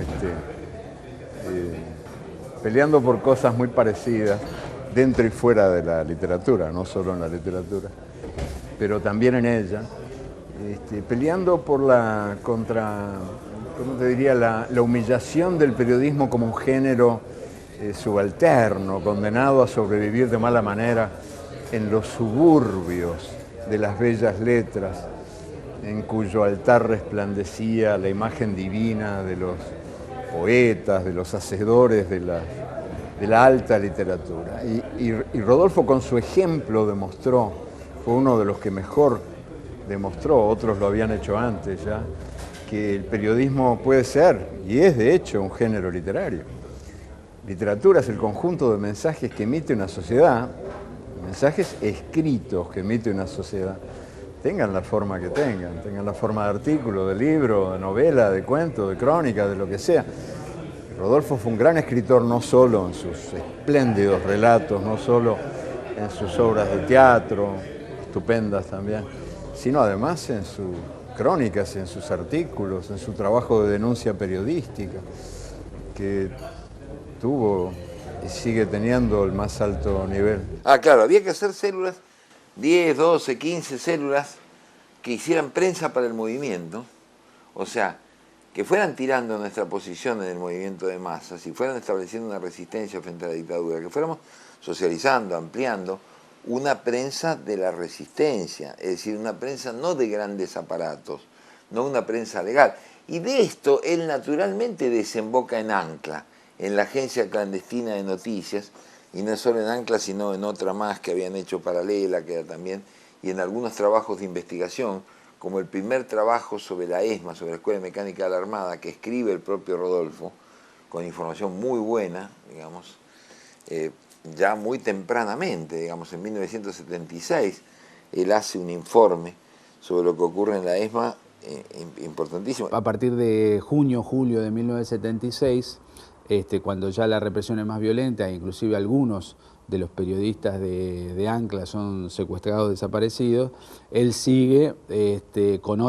peleando por cosas muy parecidas, dentro y fuera de la literatura, no solo en la literatura, pero también en ella, peleando por contra, ¿cómo te diría?, la humillación del periodismo como un género subalterno, condenado a sobrevivir de mala manera en los suburbios de las bellas letras, en cuyo altar resplandecía la imagen divina de los poetas, de los hacedores de la alta literatura. Y Rodolfo, con su ejemplo, demostró, fue uno de los que mejor demostró, otros lo habían hecho antes ya, que el periodismo puede ser, y es de hecho, un género literario. Literatura es el conjunto de mensajes que emite una sociedad, mensajes escritos que emite una sociedad, tengan la forma que tengan la forma de artículo, de libro, de novela, de cuento, de crónica, de lo que sea. Rodolfo fue un gran escritor no solo en sus espléndidos relatos, no solo en sus obras de teatro, estupendas también, sino además en sus crónicas, en sus artículos, en su trabajo de denuncia periodística, que tuvo y sigue teniendo el más alto nivel. Claro, había que hacer células, 10, 12, 15 células que hicieran prensa para el movimiento, o sea, que fueran tirando nuestra posición en el movimiento de masas y fueran estableciendo una resistencia frente a la dictadura, que fuéramos socializando, ampliando una prensa de la resistencia, es decir, una prensa no de grandes aparatos, no una prensa legal. Y de esto él naturalmente desemboca en Ancla, en la agencia clandestina de noticias, y no solo en Ancla, sino en otra más que habían hecho paralela, que era también, y en algunos trabajos de investigación, como el primer trabajo sobre la ESMA, sobre la Escuela Mecánica de la Armada, que escribe el propio Rodolfo, con información muy buena, digamos, ya muy tempranamente, digamos, en 1976, él hace un informe sobre lo que ocurre en la ESMA importantísimo. A partir de junio, julio de 1976, cuando ya la represión es más violenta, inclusive algunos de los periodistas de Ancla son secuestrados, desaparecidos, él sigue con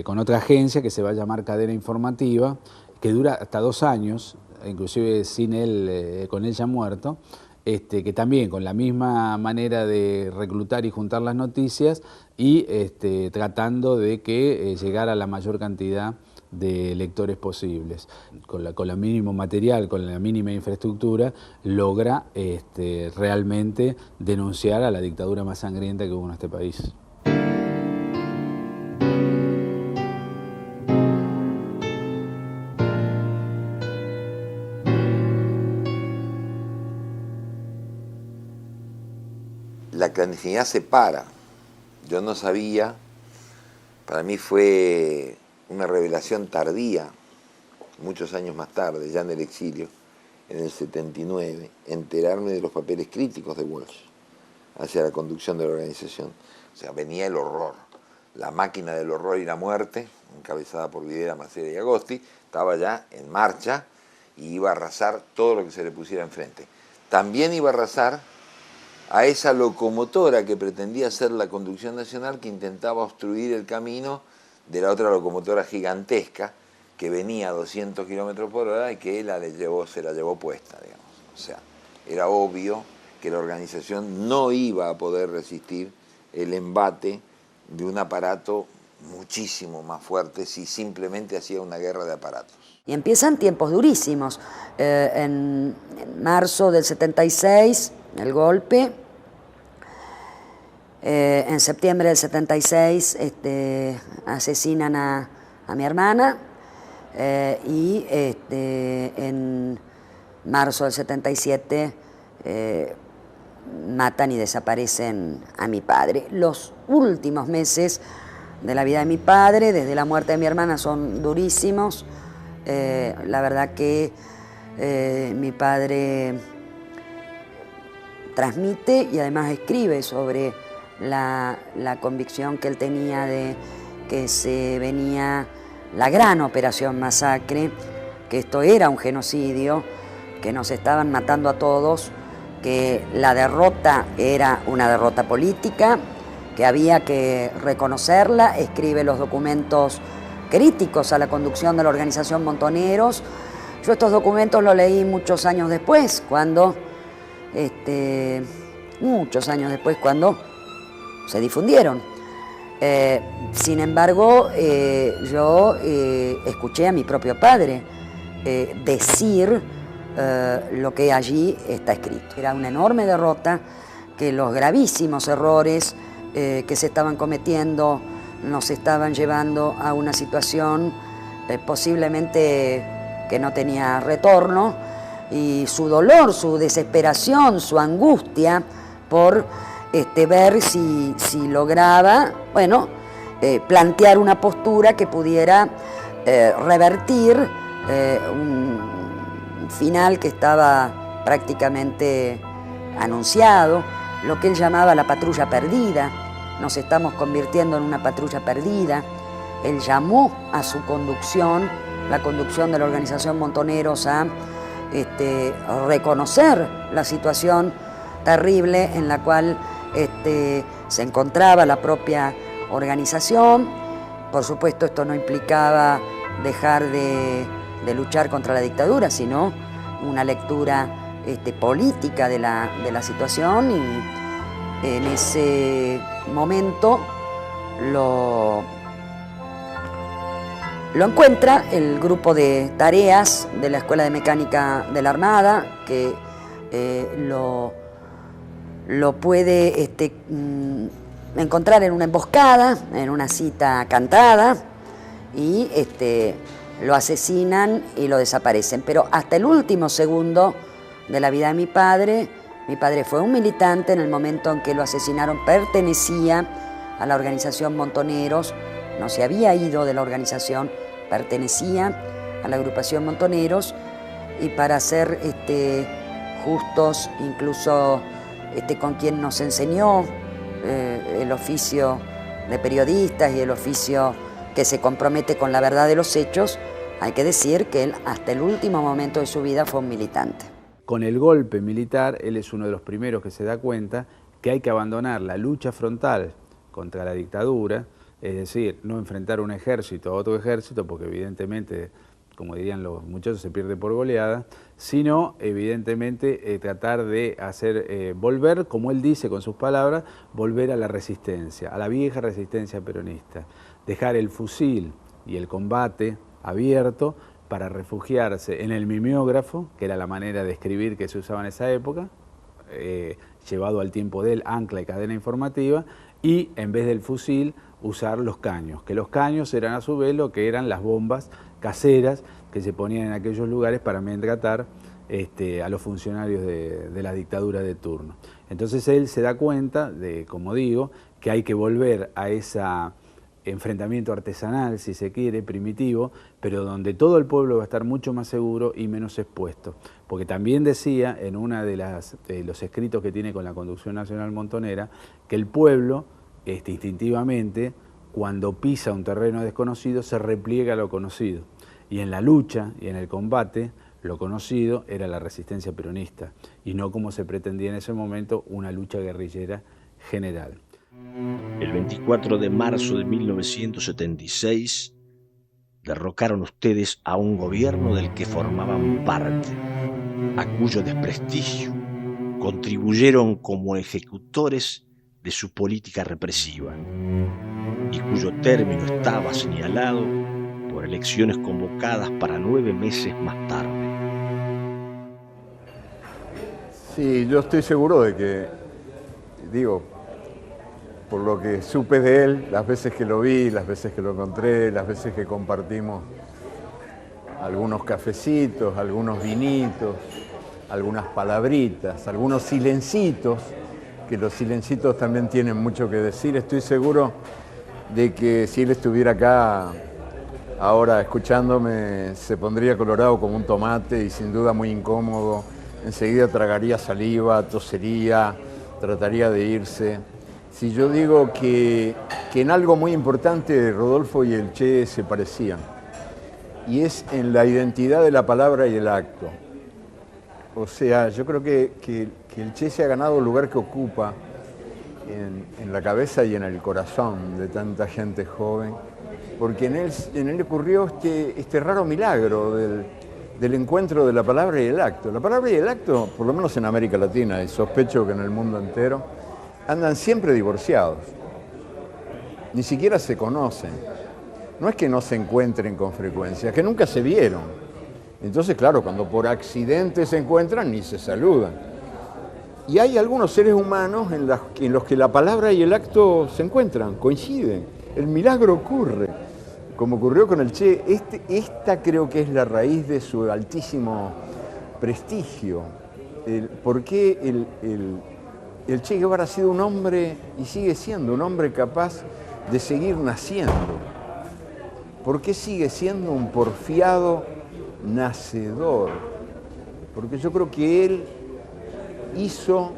con otra agencia que se va a llamar Cadena Informativa, que dura hasta 2 años, inclusive sin él, con él ya muerto, que también con la misma manera de reclutar y juntar las noticias y tratando de que llegara a la mayor cantidad de lectores posibles. Con el mínimo material, con la mínima infraestructura, logra realmente denunciar a la dictadura más sangrienta que hubo en este país. La clandestinidad se para. Yo no sabía, para mí fue una revelación tardía, muchos años más tarde, ya en el exilio, en el 79, enterarme de los papeles críticos de Walsh hacia la conducción de la organización. O sea, venía el horror, la máquina del horror y la muerte, encabezada por Videla, Macera y Agosti, estaba ya en marcha y iba a arrasar todo lo que se le pusiera enfrente. También iba a arrasar a esa locomotora que pretendía ser la conducción nacional, que intentaba obstruir el camino de la otra locomotora gigantesca que venía a 200 kilómetros por hora y que se la llevó puesta, digamos. O sea, era obvio que la organización no iba a poder resistir el embate de un aparato muchísimo más fuerte si simplemente hacía una guerra de aparatos. Y empiezan tiempos durísimos. En marzo del 76, el golpe. En septiembre del 76 asesinan a mi hermana y en marzo del 77 matan y desaparecen a mi padre. Los últimos meses de la vida de mi padre, desde la muerte de mi hermana, son durísimos. La verdad que mi padre transmite y además escribe sobre la convicción que él tenía de que se venía la gran operación Masacre, que esto era un genocidio, que nos estaban matando a todos, que la derrota era una derrota política, que había que reconocerla. Escribe los documentos críticos a la conducción de la organización Montoneros. Yo estos documentos los leí muchos años después, cuando se difundieron. Sin embargo, yo escuché a mi propio padre decir lo que allí está escrito. Era una enorme derrota, que los gravísimos errores que se estaban cometiendo nos estaban llevando a una situación posiblemente que no tenía retorno, y su dolor, su desesperación, su angustia por ver si lograba, plantear una postura que pudiera revertir un final que estaba prácticamente anunciado, lo que él llamaba la patrulla perdida. Nos estamos convirtiendo en una patrulla perdida. Él llamó a su conducción, la conducción de la organización Montoneros, a reconocer la situación terrible en la cual se encontraba la propia organización. Por supuesto, esto no implicaba dejar de luchar contra la dictadura, sino una lectura política de la situación, y en ese momento lo encuentra el grupo de tareas de la Escuela de Mecánica de la Armada, que lo puede encontrar en una emboscada, en una cita cantada, y lo asesinan y lo desaparecen. Pero hasta el último segundo de la vida de mi padre fue un militante. En el momento en que lo asesinaron pertenecía a la organización Montoneros, no se había ido de la organización, pertenecía a la agrupación Montoneros, y para ser justos, incluso con quien nos enseñó el oficio de periodistas y el oficio que se compromete con la verdad de los hechos, hay que decir que él hasta el último momento de su vida fue un militante. Con el golpe militar, él es uno de los primeros que se da cuenta que hay que abandonar la lucha frontal contra la dictadura, es decir, no enfrentar un ejército a otro ejército, porque evidentemente, como dirían los muchachos, se pierde por goleada, sino evidentemente tratar de hacer, volver, como él dice con sus palabras, volver a la resistencia, a la vieja resistencia peronista, dejar el fusil y el combate abierto para refugiarse en el mimeógrafo, que era la manera de escribir que se usaba en esa época, llevado al tiempo de él, ancla y cadena informativa, y en vez del fusil usar los caños, que los caños eran a su vez lo que eran las bombas caseras que se ponían en aquellos lugares para amedrentar a los funcionarios de la dictadura de turno. Entonces él se da cuenta de, como digo, que hay que volver a ese enfrentamiento artesanal, si se quiere, primitivo, pero donde todo el pueblo va a estar mucho más seguro y menos expuesto. Porque también decía en uno de los escritos que tiene con la Conducción Nacional Montonera, que el pueblo, instintivamente, cuando pisa un terreno desconocido, se repliega a lo conocido. Y en la lucha y en el combate, lo conocido era la resistencia peronista, y no como se pretendía en ese momento, una lucha guerrillera general. El 24 de marzo de 1976 derrocaron ustedes a un gobierno del que formaban parte, a cuyo desprestigio contribuyeron como ejecutores de su política represiva y cuyo término estaba señalado por elecciones convocadas para 9 meses más tarde. Sí, yo estoy seguro de que, por lo que supe de él, las veces que lo vi, las veces que lo encontré, las veces que compartimos algunos cafecitos, algunos vinitos, algunas palabritas, algunos silencitos, que los silencitos también tienen mucho que decir. Estoy seguro de que si él estuviera acá ahora escuchándome, se pondría colorado como un tomate y sin duda muy incómodo. Enseguida tragaría saliva, tosería, trataría de irse. Si yo digo que en algo muy importante Rodolfo y el Che se parecían, y es en la identidad de la palabra y el acto. O sea, yo creo que el Che se ha ganado el lugar que ocupa en la cabeza y en el corazón de tanta gente joven, porque en él ocurrió este raro milagro del encuentro de la palabra y el acto. La palabra y el acto, por lo menos en América Latina, y sospecho que en el mundo entero, andan siempre divorciados, ni siquiera se conocen. No es que no se encuentren con frecuencia, es que nunca se vieron. Entonces, claro, cuando por accidente se encuentran, ni se saludan. Y hay algunos seres humanos en los que la palabra y el acto se encuentran, coinciden. El milagro ocurre, como ocurrió con el Che. Esta creo que es la raíz de su altísimo prestigio. ¿Por qué el Che Guevara ha sido un hombre, y sigue siendo un hombre capaz de seguir naciendo? ¿Por qué sigue siendo un porfiado nacedor? Porque yo creo que él hizo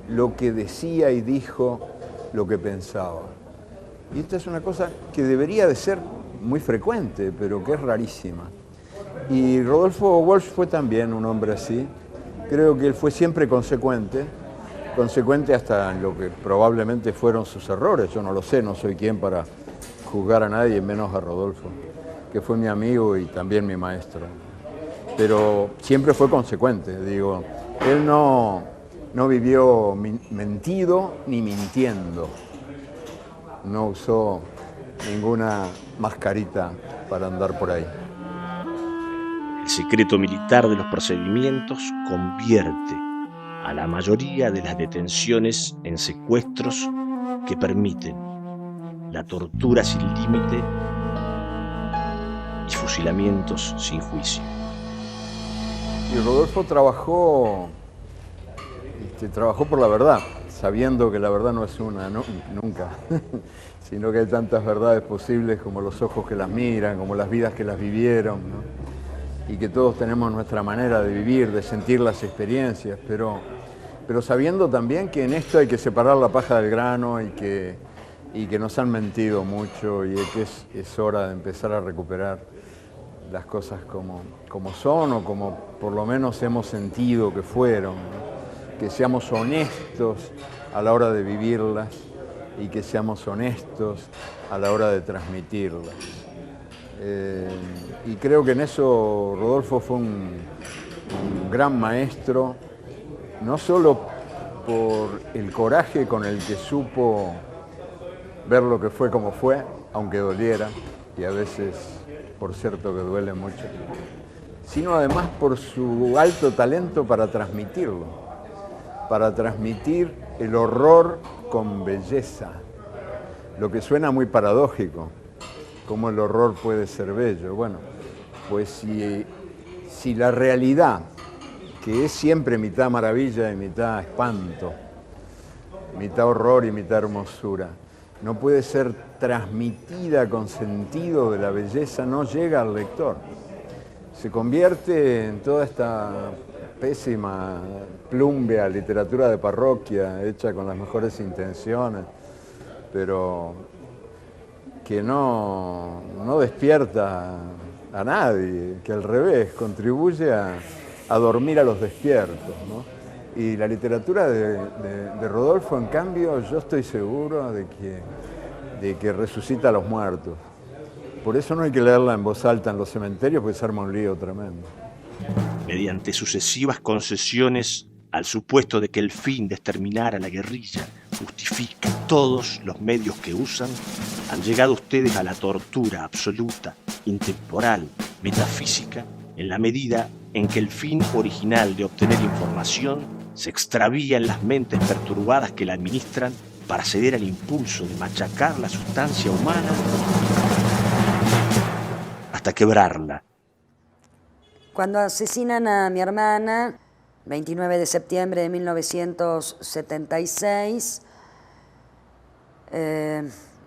lo que decía y dijo lo que pensaba. Y esta es una cosa que debería de ser muy frecuente, pero que es rarísima. Y Rodolfo Walsh fue también un hombre así. Creo que él fue siempre consecuente hasta en lo que probablemente fueron sus errores. Yo no lo sé, no soy quien para juzgar a nadie, menos a Rodolfo, que fue mi amigo y también mi maestro. Pero siempre fue consecuente, digo. Él no vivió mentido ni mintiendo. No usó ninguna mascarita para andar por ahí. El secreto militar de los procedimientos convierte a la mayoría de las detenciones en secuestros que permiten la tortura sin límite y fusilamientos sin juicio. Y Rodolfo trabajó por la verdad, sabiendo que la verdad no es una, nunca, sino que hay tantas verdades posibles como los ojos que las miran, como las vidas que las vivieron, ¿no? Y que todos tenemos nuestra manera de vivir, de sentir las experiencias, pero sabiendo también que en esto hay que separar la paja del grano y que nos han mentido mucho y que es hora de empezar a recuperar las cosas como son o como por lo menos hemos sentido que fueron, ¿no? Que seamos honestos a la hora de vivirlas y que seamos honestos a la hora de transmitirlas. Y creo que en eso Rodolfo fue un gran maestro, no solo por el coraje con el que supo ver lo que fue como fue, aunque doliera, y a veces, por cierto, que duele mucho, sino además por su alto talento para transmitirlo, para transmitir el horror con belleza, lo que suena muy paradójico, cómo el horror puede ser bello. Bueno, pues si la realidad, que es siempre mitad maravilla y mitad espanto, mitad horror y mitad hermosura, no puede ser transmitida con sentido de la belleza, no llega al lector. Se convierte en toda esta pésima, plumbea literatura de parroquia, hecha con las mejores intenciones, pero que no despierta a nadie, que al revés contribuye a dormir a los despiertos, ¿no? Y la literatura de Rodolfo, en cambio, yo estoy seguro de que resucita a los muertos. Por eso no hay que leerla en voz alta en los cementerios, porque se arma un lío tremendo. Mediante sucesivas concesiones al supuesto de que el fin de exterminar a la guerrilla justifica todos los medios que usan, han llegado ustedes a la tortura absoluta, intemporal, metafísica, en la medida en que el fin original de obtener información se extravía en las mentes perturbadas que la administran para ceder al impulso de machacar la sustancia humana hasta quebrarla. Cuando asesinan a mi hermana, 29 de septiembre de 1976,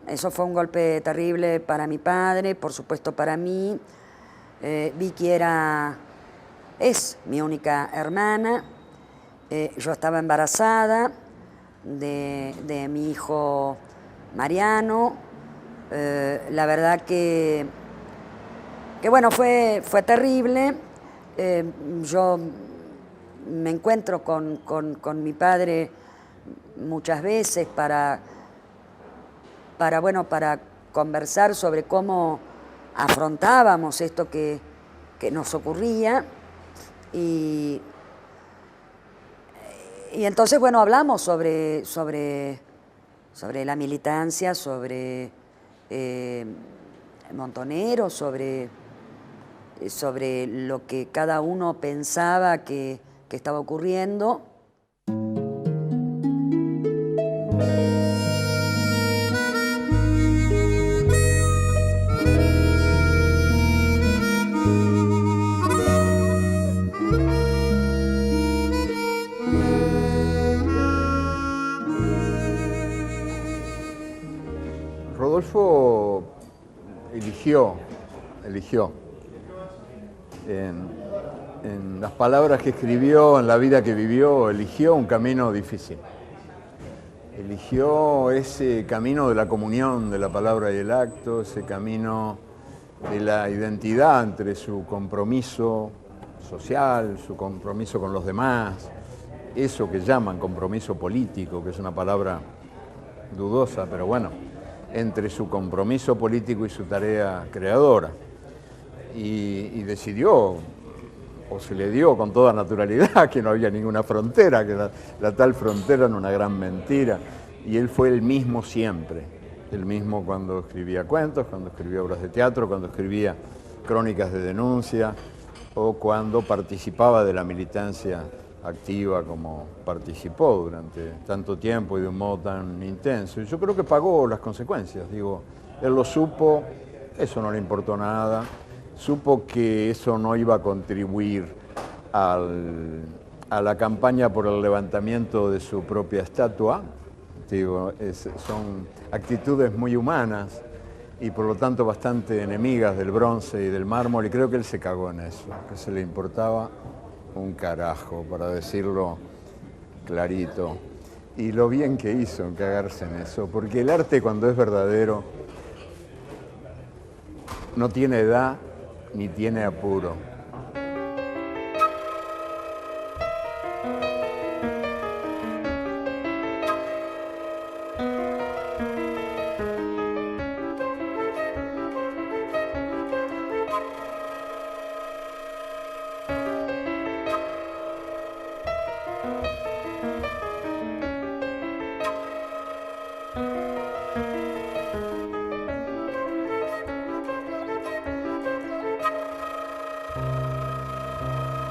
eso fue un golpe terrible para mi padre, por supuesto para mí. Vicky es mi única hermana. Yo estaba embarazada de mi hijo Mariano. La verdad que bueno, fue terrible. Yo me encuentro con mi padre muchas veces para conversar sobre cómo afrontábamos esto que nos ocurría, y entonces, bueno, hablamos sobre la militancia, sobre Montoneros, sobre lo que cada uno pensaba que estaba ocurriendo. Rodolfo eligió en las palabras que escribió, en la vida que vivió, eligió un camino difícil. Eligió ese camino de la comunión de la palabra y el acto, ese camino de la identidad entre su compromiso social, su compromiso con los demás, eso que llaman compromiso político, que es una palabra dudosa, pero bueno, entre su compromiso político y su tarea creadora. Y decidió, o se le dio con toda naturalidad, que no había ninguna frontera, que la tal frontera era una gran mentira. Y él fue el mismo siempre, el mismo cuando escribía cuentos, cuando escribía obras de teatro, cuando escribía crónicas de denuncia, o cuando participaba de la militancia activa como participó durante tanto tiempo y de un modo tan intenso. Y yo creo que pagó las consecuencias, digo, él lo supo, eso no le importó nada, supo que eso no iba a contribuir a la campaña por el levantamiento de su propia estatua, digo, son actitudes muy humanas y por lo tanto bastante enemigas del bronce y del mármol, y creo que él se cagó en eso, que se le importaba un carajo, para decirlo clarito. Y lo bien que hizo en cagarse en eso, porque el arte, cuando es verdadero, no tiene edad ni tiene apuro.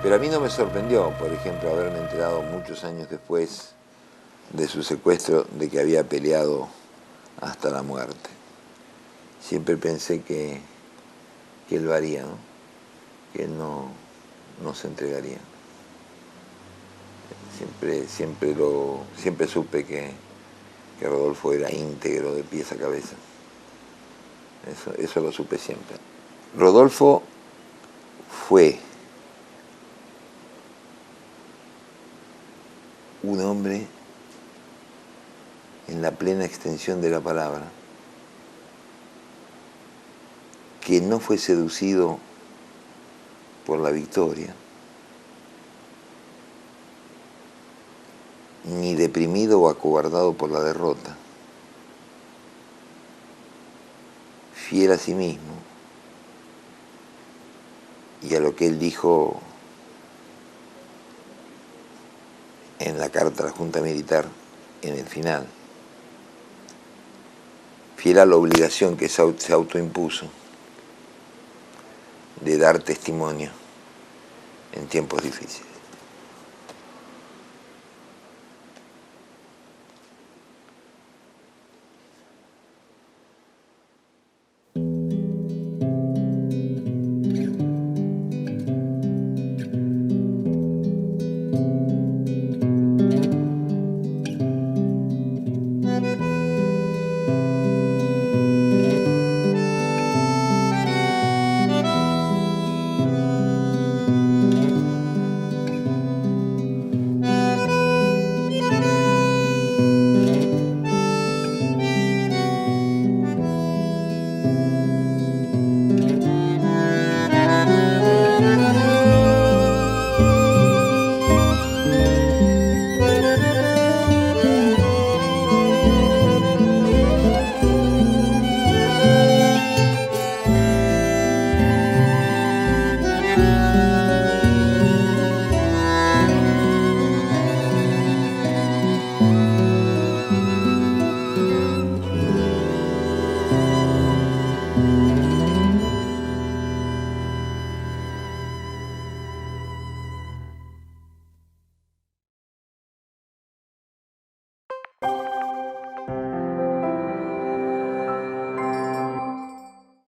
Pero a mí no me sorprendió, por ejemplo, haberme enterado muchos años después de su secuestro de que había peleado hasta la muerte. Siempre pensé que él lo haría, ¿no? Que él no se entregaría. Siempre supe que Rodolfo era íntegro de pies a cabeza. Eso lo supe siempre. Rodolfo fue un hombre en la plena extensión de la palabra, que no fue seducido por la victoria, ni deprimido o acobardado por la derrota, fiel a sí mismo y a lo que él dijo en la carta a la Junta Militar en el final, fiel a la obligación que se autoimpuso de dar testimonio en tiempos difíciles.